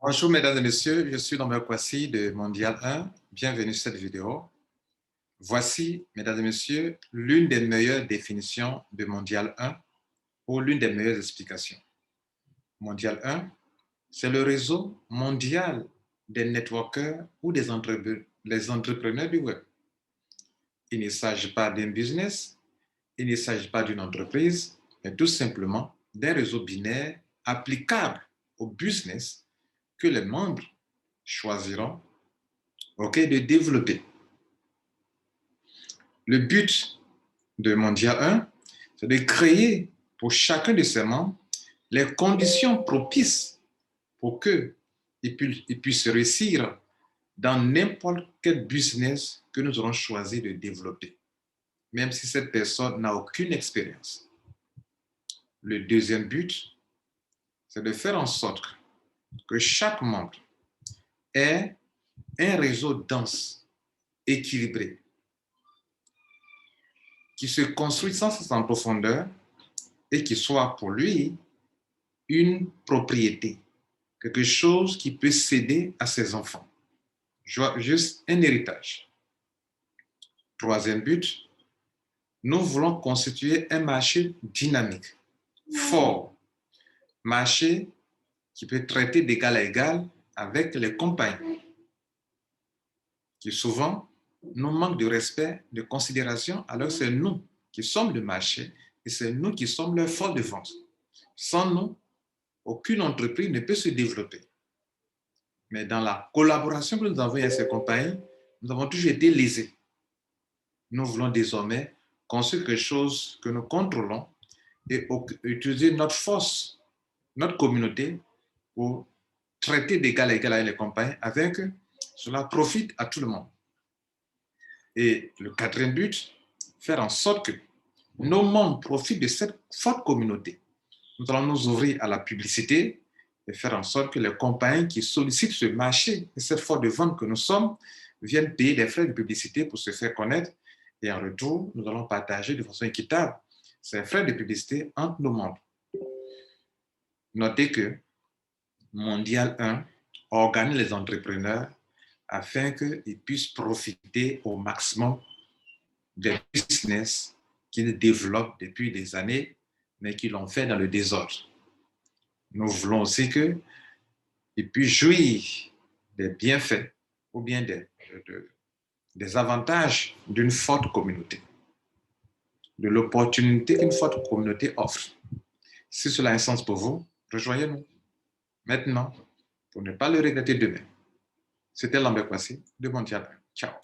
Bonjour mesdames et messieurs, je suis Lambert Kwasi de Mondial 1. Bienvenue sur cette vidéo. Voici, mesdames et messieurs, l'une des meilleures définitions de Mondial 1 ou l'une des meilleures explications. Mondial 1, c'est le réseau mondial des networkers ou des entrepreneurs du web. Il ne s'agit pas d'un business, il ne s'agit pas d'une entreprise, mais tout simplement d'un réseau binaire applicable au business que les membres choisiront de développer. Le but de Mondial 1, c'est de créer pour chacun de ses membres les conditions propices pour qu'ils puissent réussir dans n'importe quel business que nous aurons choisi de développer, même si cette personne n'a aucune expérience. Le deuxième but, c'est de faire en sorte que chaque membre ait un réseau dense, équilibré, qui se construit sans cesse en profondeur et qui soit pour lui une propriété, quelque chose qui peut céder à ses enfants, juste un héritage. Troisième but, nous voulons constituer un marché dynamique, fort, marché qui peut traiter d'égal à égal avec les compagnies, qui souvent nous manquent de respect, de considération, alors c'est nous qui sommes le marché et c'est nous qui sommes leur force de vente. Sans nous, aucune entreprise ne peut se développer. Mais dans la collaboration que nous avons avec ces compagnies, nous avons toujours été lésés. Nous voulons désormais construire quelque chose que nous contrôlons et utiliser notre force, notre communauté pour traiter d'égal à égal avec les compagnies, avec cela profite à tout le monde. Et le quatrième but, faire en sorte que nos membres profitent de cette forte communauté. Nous allons nous ouvrir à la publicité et faire en sorte que les compagnies qui sollicitent ce marché et cette force de vente que nous sommes viennent payer des frais de publicité pour se faire connaître. Et en retour, nous allons partager de façon équitable ces frais de publicité entre nos membres. Notez que Mondial 1 organise les entrepreneurs afin qu'ils puissent profiter au maximum des business qu'ils développent depuis des années, mais qu'ils l'ont fait dans le désordre. Nous voulons aussi qu'ils puissent jouir des bienfaits ou bien des avantages d'une forte communauté, de l'opportunité qu'une forte communauté offre. Si cela a un sens pour vous, rejoignez-nous maintenant pour ne pas le regretter demain. C'était Lambert Kwasi de Mondial 1.